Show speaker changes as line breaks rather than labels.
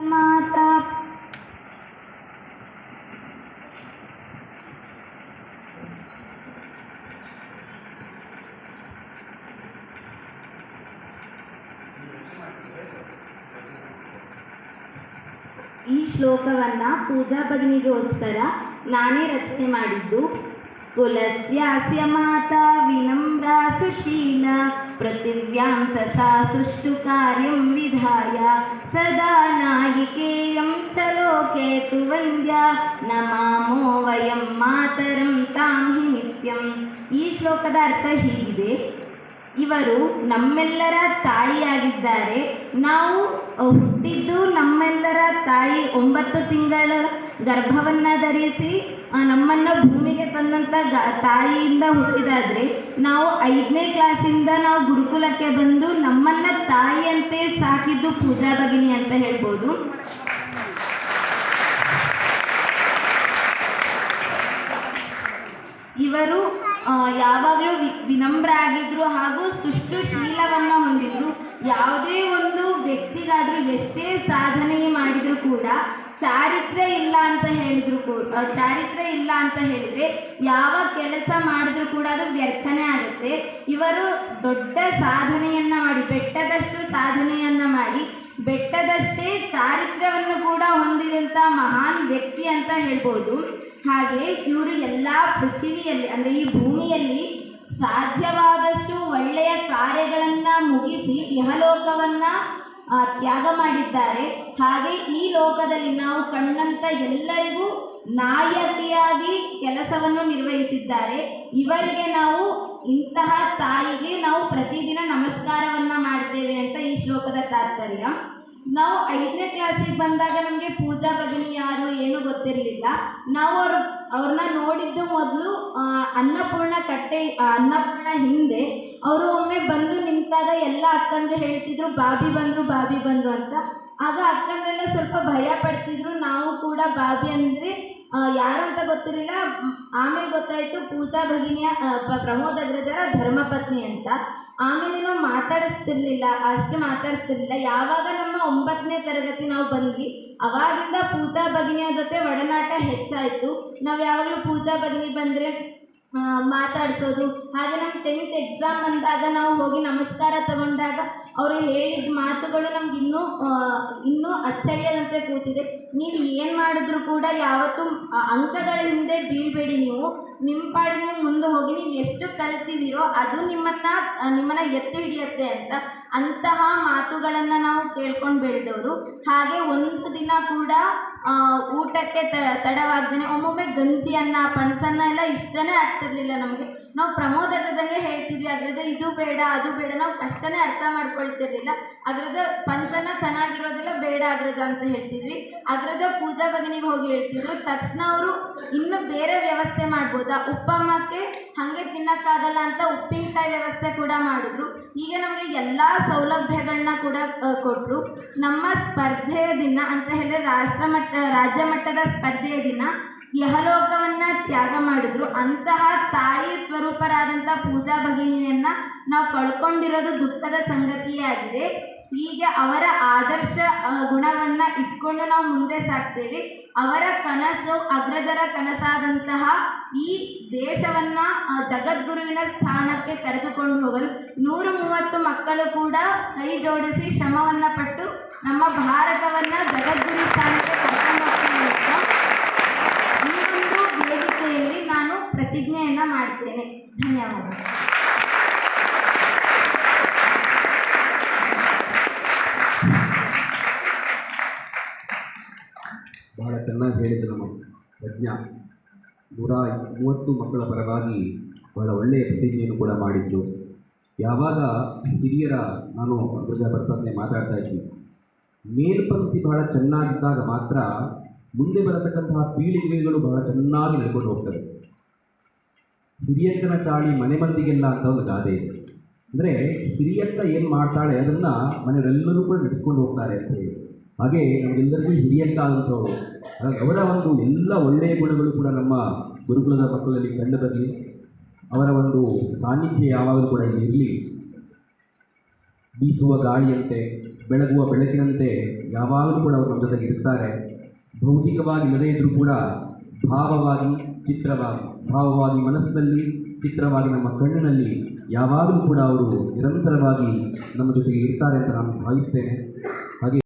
ಮಾತಾ ಈ ಶ್ಲೋಕವನ್ನು ಪೂಜಾ ಭಗಿನಿಗೋಸ್ಕರ ನಾನೇ ರಚನೆ ಮಾಡಿದ್ದು. ಕುಲಸ್ಯಾಸ್ಯ ಮಾತಾ ವಿನಮ್ರ ಸುಶೀಲ ಪೃಥಿವ್ಯಾಂ ಸಸಾ ಸುಷ್ಟು ಕಾರ್ಯಂ ವಿಧಾಯ ಸದಾ ನಾಯಿಕೇಯಂ ಚ ಲೋಕೆ ತು ವಂದ್ಯ ನಮಾಮೋ ವಯಂ ಮಾತರಂ ತಾಂ ಹಿ ನಿತ್ಯಂ. ಈ ಶ್ಲೋಕದ ಅರ್ಥ ಹೀಗಿದೆ: ಇವರು ನಮ್ಮೆಲ್ಲರ ತಾಯಿಯಾಗಿದ್ದಾರೆ. ನಾವು ಹುಟ್ಟಿದ್ದು ನಮ್ಮೆಲ್ಲರ ತಾಯಿ 9 ತಿಂಗಳ ಗರ್ಭವನ್ನು ಧರಿಸಿ ನಮ್ಮನ್ನು ಭೂಮಿಗೆ ತಂದಂಥ ತಾಯಿಯಿಂದ ಹುಟ್ಟಿದಾದರೆ, ನಾವು 5ನೇ ಕ್ಲಾಸಿಂದ ನಾವು ಗುರುಕುಲಕ್ಕೆ ಬಂದು ನಮ್ಮನ್ನು ತಾಯಿಯಂತೆ ಸಾಕಿದ್ದು ಪೂಜಾ ಭಗಿನಿ ಅಂತ ಹೇಳ್ಬೋದು. ಇವರು ಯಾವಾಗಲೂ ವಿನಮ್ರ ಆಗಿದ್ರು ಹಾಗೂ ಸುಷ್ಟುಶೀಲವನ್ನು ಹೊಂದಿದ್ರು. ಯಾವುದೇ ಒಂದು ವ್ಯಕ್ತಿಗಾದರೂ ಎಷ್ಟೇ ಸಾಧನೆ ಮಾಡಿದರೂ ಕೂಡ ಚಾರಿತ್ರ್ಯ ಇಲ್ಲ ಅಂತ ಹೇಳಿದರೆ ಯಾವ ಕೆಲಸ ಮಾಡಿದ್ರೂ ಕೂಡ ಅದು ವ್ಯರ್ಥನೆ ಆಗುತ್ತೆ. ಇವರು ದೊಡ್ಡ ಸಾಧನೆಯನ್ನು ಮಾಡಿ, ಬೆಟ್ಟದಷ್ಟು ಸಾಧನೆಯನ್ನು ಮಾಡಿ ಬೆಟ್ಟದಷ್ಟೇ ಚಾರಿತ್ರ್ಯವನ್ನು ಕೂಡ ಹೊಂದಿದಂಥ ಮಹಾನ್ ವ್ಯಕ್ತಿ ಅಂತ ಹೇಳ್ಬೋದು. ಹಾಗೆ ಇವರು ಎಲ್ಲ ಪೃಥ್ವಿಯಲ್ಲಿ ಅಂದರೆ ಈ ಭೂಮಿಯಲ್ಲಿ ಸಾಧ್ಯವಾದಷ್ಟು ಒಳ್ಳೆಯ ಕಾರ್ಯಗಳನ್ನು ಮುಗಿಸಿ ಇಹಲೋಕವನ್ನು ತ್ಯಾಗ ಮಾಡಿದ್ದಾರೆ. ಹಾಗೆ ಈ ಲೋಕದಲ್ಲಿ ನಾವು ಕಂಡಂಥ ಎಲ್ಲರಿಗೂ ನಾಯಕಿಯಾಗಿ ಕೆಲಸವನ್ನು ನಿರ್ವಹಿಸಿದ್ದಾರೆ. ಇವರಿಗೆ ನಾವು, ಇಂತಹ ತಾಯಿಗೆ ನಾವು ಪ್ರತಿದಿನ ನಮಸ್ಕಾರವನ್ನು ಮಾಡ್ತೇವೆ ಅಂತ ಈ ಶ್ಲೋಕದ ತಾತ್ಪರ್ಯ. ನಾವು 5ನೇ ಕ್ಲಾಸಿಗೆ ಬಂದಾಗ ನಮಗೆ ಪೂಜಾ ಭಗಿನಿ ಯಾರು ಏನೂ ಗೊತ್ತಿರಲಿಲ್ಲ. ನಾವು ಅವ್ರನ್ನ ನೋಡಿದ್ದು ಮೊದಲು ಅನ್ನಪೂರ್ಣ ಹಿಂದೆ ಅವರು ಒಮ್ಮೆ ಬಂದು ನಿಂತಾಗ ಎಲ್ಲ ಅಕ್ಕಂದ್ರೆ ಹೇಳ್ತಿದ್ರು ಬಾಬಿ ಬಂದರು ಅಂತ. ಆಗ ಅಕ್ಕಂದ್ರೆಲ್ಲ ಸ್ವಲ್ಪ ಭಯ ಪಡ್ತಿದ್ರು. ನಾವು ಕೂಡ ಬಾಬಿ ಅಂದರೆ ಯಾರು ಅಂತ ಗೊತ್ತಿರಲಿಲ್ಲ. ಆಮೇಲೆ ಗೊತ್ತಾಯಿತು ಪೂಜಾ ಭಗಿನಿಯ ಪ್ರಮೋದ ಅಗ್ರಜರ ಧರ್ಮಪತ್ನಿ ಅಂತ. ಆಮೇಲೆ ನಾವು ಅಷ್ಟು ಮಾತಾಡಿಸ್ತಿರ್ಲಿಲ್ಲ. ಯಾವಾಗ ನಮ್ಮ 9ನೇ ತರಗತಿ ನಾವು ಬಂದ್ವಿ, ಅವಾಗಿಂದ ಪೂಜಾ ಭಗಿನಿಯ ಜೊತೆ ಒಡನಾಟ ಹೆಚ್ಚಾಯಿತು. ನಾವು ಯಾವಾಗಲೂ ಪೂಜಾ ಭಗಿನಿ ಬಂದರೆ ಮಾತಾಡ್ಸೋದು. ಹಾಗೆ ನಮ್ಮ 10th ಎಕ್ಸಾಮ್ ಬಂದಾಗ ನಾವು ಹೋಗಿ ನಮಸ್ಕಾರ ತಗೊಂಡಾಗ ಅವರು ಹೇಳಿದ ಮಾತುಗಳು ನಮ್ಗೆ ಇನ್ನೂ ಅಚ್ಚಳಿಯದಂತೆ ಕೂತಿದೆ. ನೀವು ಏನು ಮಾಡಿದ್ರು ಕೂಡ ಯಾವತ್ತೂ ಅಂಕಗಳ ಹಿಂದೆ ಬೀಳಬೇಡಿ. ನೀವು ನಿಮ್ಮ ಪಾಡಿಗೆ ನೀವು ಮುಂದೆ ಹೋಗಿ, ನೀವು ಎಷ್ಟು ಕಲಿತಿದ್ದೀರೋ ಅದು ನಿಮ್ಮನ್ನು ಎತ್ತಿ ಹಿಡಿಯುತ್ತೆ ಅಂತ. ಅಂತಹ ಮಾತುಗಳನ್ನು ನಾವು ಕೇಳ್ಕೊಂಡು ಬೆಳೆದವರು. ಹಾಗೆ ಒಂದು ದಿನ ಕೂಡ ಊಟಕ್ಕೆ ತಡವಾಗ್ದೇ ಒಮ್ಮೊಮ್ಮೆ ಗಂಜಿ ಅನ್ನ ಪಂಚನ್ನ ಎಲ್ಲ ಇಷ್ಟನೇ ಆಗ್ತಿರ್ಲಿಲ್ಲ ನಮಗೆ. ನಾವು ಪ್ರಮೋದ ಅಗ್ರದಂಗೆ ಹೇಳ್ತಿದ್ವಿ, ಅಗ್ರದ ಇದು ಬೇಡ ಅದು ಬೇಡ. ನಾವು ಕಷ್ಟನೇ ಅರ್ಥ ಮಾಡ್ಕೊಳ್ತಿರ್ಲಿಲ್ಲ. ಅಗ್ರದ ಪಂಚನ್ನ ಚೆನ್ನಾಗಿರೋದಿಲ್ಲ, ಬೇಡ ಅಗ್ರದ ಅಂತ ಹೇಳ್ತಿದ್ವಿ. ಅಗ್ರದ ಪೂಜಾ ಭಗಿನಿಗೆ ಹೋಗಿ ಹೇಳ್ತಿದ್ರು. ತಕ್ಷಣ ಅವರು ಇನ್ನು ಬೇರೆ ವ್ಯವಸ್ಥೆ ಮಾಡ್ಬೋದಾ, ಉಪ್ಪಮ್ಮಕ್ಕೆ ಹಾಗೆ ತಿನ್ನಕ್ಕಾಗಲ್ಲ ಅಂತ ಉಪ್ಪಿನಕಾಯಿ ವ್ಯವಸ್ಥೆ ಕೂಡ ಮಾಡಿದ್ರು. ಈಗ ನಮಗೆ ಎಲ್ಲ ಸೌಲಭ್ಯಗಳನ್ನ ಕೂಡ ಕೊಟ್ಟರು. ನಮ್ಮ ಸ್ಪರ್ಧೆಯ ದಿನ ಅಂತ ಹೇಳಿದ್ರೆ ರಾಜ್ಯ ಮಟ್ಟದ ಸ್ಪರ್ಧೆಯ ದಿನ ಯಹಲೋಕವನ್ನು ತ್ಯಾಗ ಮಾಡಿದ್ರು. ಅಂತಹ ತಾಯಿ ಸ್ವರೂಪರಾದಂಥ ಪೂಜಾ ಭಗಿನಿಯನ್ನು ನಾವು ಕಳ್ಕೊಂಡಿರೋದು ದುಃಖದ ಸಂಗತಿಯೇ ಆಗಿದೆ. ಹೀಗೆ ಅವರ ಆದರ್ಶ ಗುಣವನ್ನು ಇಟ್ಕೊಂಡು ನಾವು ಮುಂದೆ ಸಾಗ್ತೇವೆ. ಅವರ ಕನಸು, ಅಗ್ರಜರ ಕನಸಾದಂತಹ ಈ ದೇಶವನ್ನು ಜಗದ್ಗುರುವಿನ ಸ್ಥಾನಕ್ಕೆ ಕರೆದುಕೊಂಡು ಹೋಗಲು 130 ಮಕ್ಕಳು ಕೂಡ ಕೈ ಜೋಡಿಸಿ ಶ್ರಮವನ್ನು ಪಟ್ಟು ನಮ್ಮ ಭಾರತವನ್ನು ಜಗದ್ಗುರು ಸ್ಥಾನಕ್ಕೆ ಕರ್ಕೊಂಡು ಹೋಗ್ತೇವೆ. ಈ ಒಂದು ವೇದಿಕೆಯಲ್ಲಿ ನಾನು ಪ್ರತಿಜ್ಞೆಯನ್ನು ಮಾಡ್ತೇನೆ. ಧನ್ಯವಾದ.
ಬಹಳ ಚೆನ್ನಾಗಿ ಹೇಳಿದರು ನಮ್ಮ ಪ್ರಜ್ಞಾ. 130 ಮಕ್ಕಳ ಪರವಾಗಿ ಬಹಳ ಒಳ್ಳೆಯ ಪ್ರತಿಜ್ಞೆಯನ್ನು ಕೂಡ ಮಾಡಿದ್ದು. ಯಾವಾಗ ಹಿರಿಯರ, ನಾನು ಅಗ್ರಜ ಪ್ರಸಾದ್ನೆ ಮಾತಾಡ್ತಾ ಇದ್ವಿ, ಮೇಲ್ಪಂಕ್ತಿ ಬಹಳ ಚೆನ್ನಾಗಿದ್ದಾಗ ಮಾತ್ರ ಮುಂದೆ ಬರತಕ್ಕಂತಹ ಪೀಳಿಗೆಗಳು ಬಹಳ ಚೆನ್ನಾಗಿ ನಡ್ಕೊಂಡು ಹೋಗ್ತವೆ. ಹಿರಿಯಕ್ಕನ ಚಾಳಿ ಮನೆ ಮಂದಿಗೆಲ್ಲ ಅಂತ ಒಂದು ಗಾದೆ ಇದೆ. ಅಂದರೆ ಹಿರಿಯಕ್ಕ ಏನು ಮಾಡ್ತಾಳೆ ಅದನ್ನು ಮನೆಯವರೆಲ್ಲರೂ ಕೂಡ ನಡೆಸ್ಕೊಂಡು ಹೋಗ್ತಾರೆ ಅಂತ ಹೇಳಿ. ಹಾಗೆ ನಮಗೆಲ್ಲರಿಗೂ ಹಿರಿಯಕ್ಕ ಆದಂಥವ್ರು, ಅವರ ಒಂದು ಎಲ್ಲ ಒಳ್ಳೆಯ ಗುಣಗಳು ಕೂಡ ನಮ್ಮ ಗುರುಕುಲದ ಮಕ್ಕಳಲ್ಲಿ ಕಂಡು ಬರಲಿ. ಅವರ ಒಂದು ಸಾನ್ನಿಧ್ಯ ಯಾವಾಗಲೂ ಕೂಡ ಇರಲಿ. ಬೀಸುವ ಗಾಳಿಯಂತೆ ಬೆಳಗುವ ಬೆಳಕಿನಂತೆ ಯಾವಾಗಲೂ ಕೂಡ ಅವರು ನಮ್ಮ ಜೊತೆಗೆ ಇರ್ತಾರೆ. ಭೌತಿಕವಾಗಿ ಇಲ್ಲದೇ ಇದ್ದರೂ ಕೂಡ ಭಾವವಾಗಿ ಮನಸ್ಸಿನಲ್ಲಿ, ಚಿತ್ರವಾಗಿ ನಮ್ಮ ಕಣ್ಣಿನಲ್ಲಿ ಯಾವಾಗಲೂ ಕೂಡ ಅವರು ನಿರಂತರವಾಗಿ ನಮ್ಮ ಜೊತೆಗೆ ಇರ್ತಾರೆ ಅಂತ ನಾನು ಭಾವಿಸ್ತೇನೆ. ಹಾಗೆ